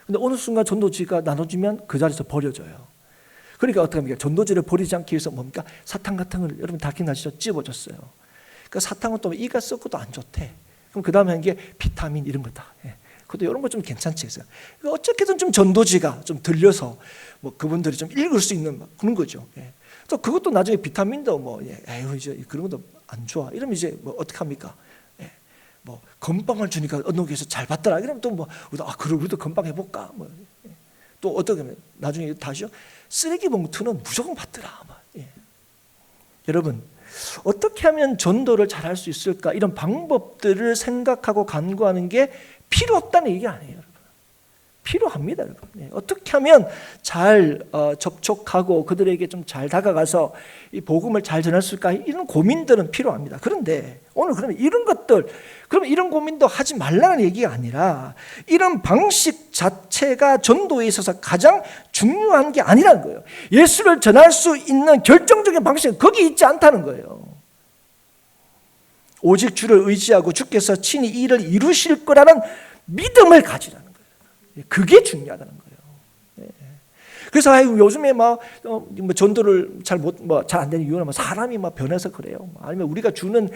근데 어느 순간 전도지가 나눠주면 그 자리에서 버려져요. 그러니까 어떻게 합니까? 전도지를 버리지 않기 위해서 뭡니까? 사탕 같은 걸 여러분 다 기억나시죠? 찝어줬어요. 그러니까 사탕은 또 이가 썩고도 안 좋대. 그럼 그 다음에 한 게 비타민 이런 거다. 그것도 이런 거 좀 괜찮지 했어요. 그러니까 어떻게든 좀 전도지가 좀 들려서 그분들이 좀 읽을 수 있는 그런 거죠. 또 그것도 나중에 비타민도 이제 그런 것도 안 좋아. 이러면 이제 어떻게 합니까? 건빵을 주니까 어느 교회에서 잘 받더라. 이러면 또 그럼 우리도 건빵 해볼까? 또 어떻게 하면 나중에 다시요. 쓰레기 봉투는 무조건 받더라. 여러분, 어떻게 하면 전도를 잘할 수 있을까? 이런 방법들을 생각하고 간구하는 게 필요 없다는 얘기 아니에요, 여러분. 필요합니다, 여러분. 어떻게 하면 잘 접촉하고 그들에게 좀 잘 다가가서 이 복음을 잘 전할 수 있을까? 이런 고민들은 필요합니다. 그런데 오늘 그러면 이런 고민도 하지 말라는 얘기가 아니라 이런 방식 자체가 전도에 있어서 가장 중요한 게 아니라는 거예요. 예수를 전할 수 있는 결정적인 방식은 거기 있지 않다는 거예요. 오직 주를 의지하고 주께서 친히 이 일을 이루실 거라는 믿음을 가지라는 거예요. 그게 중요하다는 거예요. 그래서 요즘에 뭐 전도를 잘 안 되는 이유는 사람이 변해서 그래요. 아니면 우리가 주는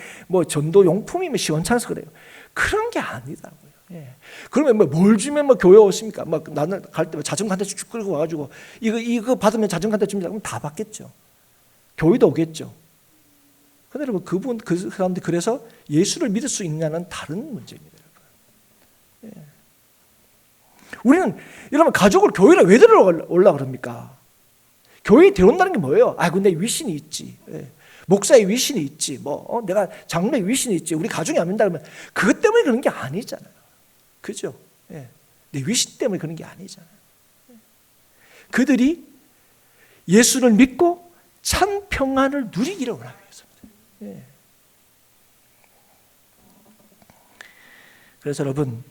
전도 용품이 시원찮아서 그래요. 그런 게 아니다고요. 예. 그러면 뭘 주면 교회 오십니까? 나는 갈 때 자전거 한 대씩 쭉 끌고 와가지고 이거 받으면 자전거 한 대 줍니다. 그럼 다 받겠죠. 교회도 오겠죠. 그런데 여러분 그 사람들 그래서 예수를 믿을 수 있냐는 다른 문제입니다. 예. 우리는 여러분 가족을 교회를 왜 데려올라 그럽니까? 교회에 데려온다는 게 뭐예요? 근데 위신이 있지. 예. 목사의 위신이 있지. 내가 장로의 위신이 있지. 우리 가족이 안 믿는다 그러면 그것 때문에 그런 게 아니잖아요. 그죠? 예. 내 위신 때문에 그런 게 아니잖아요. 그들이 예수를 믿고 참 평안을 누리기를 원하기 위해서입니다. 예. 그래서 여러분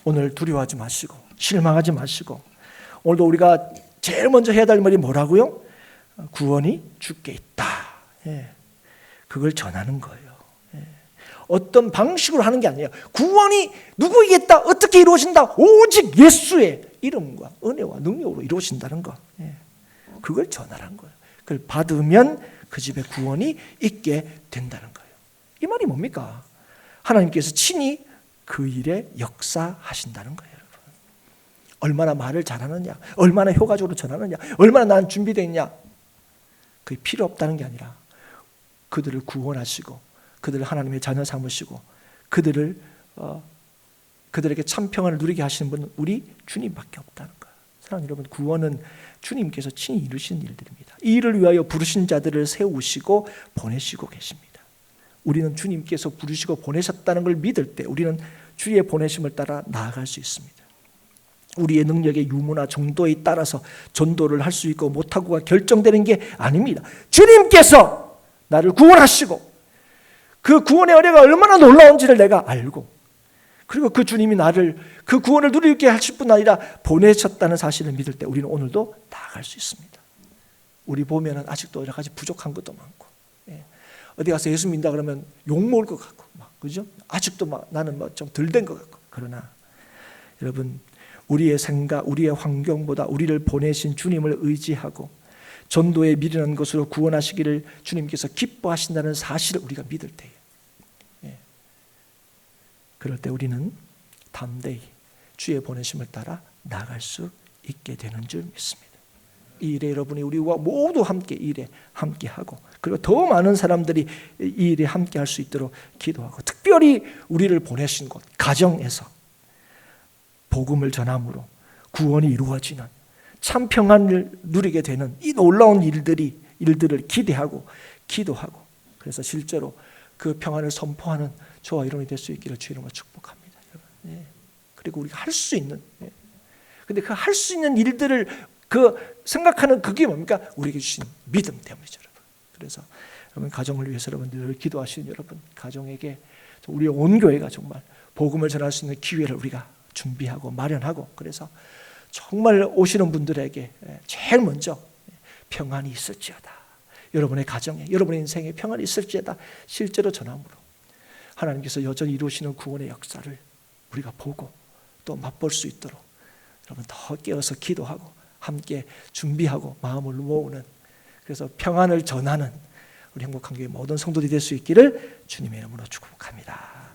오늘 두려워하지 마시고 실망하지 마시고 오늘도 우리가 제일 먼저 해야 될 말이 뭐라고요? 구원이 주께 있다. 예. 그걸 전하는 거예요. 예. 어떤 방식으로 하는 게 아니에요. 구원이 누구에게 있다. 어떻게 이루어진다. 오직 예수의 이름과 은혜와 능력으로 이루어진다는 거. 예. 그걸 전하라는 거예요. 그걸 받으면 그 집에 구원이 있게 된다는 거예요. 이 말이 뭡니까? 하나님께서 친히 그 일에 역사하신다는 거예요. 여러분. 얼마나 말을 잘하느냐, 얼마나 효과적으로 전하느냐, 얼마나 난 준비되어 있냐, 그게 필요 없다는 게 아니라 그들을 구원하시고 그들을 하나님의 자녀 삼으시고 그들에게 참 평안을 누리게 하시는 분은 우리 주님밖에 없다는 거예요. 사랑하는 여러분, 구원은 주님께서 친히 이루신 일들입니다. 이 일을 위하여 부르신 자들을 세우시고 보내시고 계십니다. 우리는 주님께서 부르시고 보내셨다는 걸 믿을 때 우리는 주의 보내심을 따라 나아갈 수 있습니다. 우리의 능력의 유무나 정도에 따라서 전도를 할 수 있고 못하고가 결정되는 게 아닙니다. 주님께서 나를 구원하시고 그 구원의 은혜가 얼마나 놀라운지를 내가 알고 그리고 그 주님이 나를 그 구원을 누리게 하실 뿐 아니라 보내셨다는 사실을 믿을 때 우리는 오늘도 나아갈 수 있습니다. 우리 보면 아직도 여러 가지 부족한 것도 많고 어디 가서 예수 믿는다 그러면 욕먹을 것 같고 그죠? 아직도 나는 좀 덜 된 것 같고 그러나 여러분 우리의 생각, 우리의 환경보다 우리를 보내신 주님을 의지하고 전도에 미련한 것으로 구원하시기를 주님께서 기뻐하신다는 사실을 우리가 믿을 때에 그럴 때 우리는 담대히 주의 보내심을 따라 나아갈 수 있게 되는 줄 믿습니다. 이 일에 여러분이 우리와 모두 함께 이 일에 함께하고 그리고 더 많은 사람들이 이 일에 함께할 수 있도록 기도하고 특별히 우리를 보내신 곳 가정에서 복음을 전함으로 구원이 이루어지는 참 평안을 누리게 되는 이 놀라운 일들을 기대하고 기도하고 그래서 실제로 그 평안을 선포하는 저와 여러분이 될 수 있기를 주의 이름으로 축복합니다. 예. 그리고 우리가 할 수 있는 근데 그 할 수 있는 일들을 생각하는 그게 뭡니까? 우리에게 주신 믿음 때문이죠, 여러분. 그래서 여러분 가정을 위해서 여러분들 기도하시는 여러분 가정에게 우리 온 교회가 정말 복음을 전할 수 있는 기회를 우리가 준비하고 마련하고 그래서 정말 오시는 분들에게 제일 먼저 평안이 있을지어다. 여러분의 가정에 여러분의 인생에 평안이 있을지어다. 실제로 전함으로 하나님께서 여전히 이루시는 구원의 역사를 우리가 보고 또 맛볼 수 있도록 여러분 더 깨어서 기도하고 함께 준비하고 마음을 모으는 그래서 평안을 전하는 우리 행복한 교회 모든 성도들이 될 수 있기를 주님의 이름으로 축복합니다.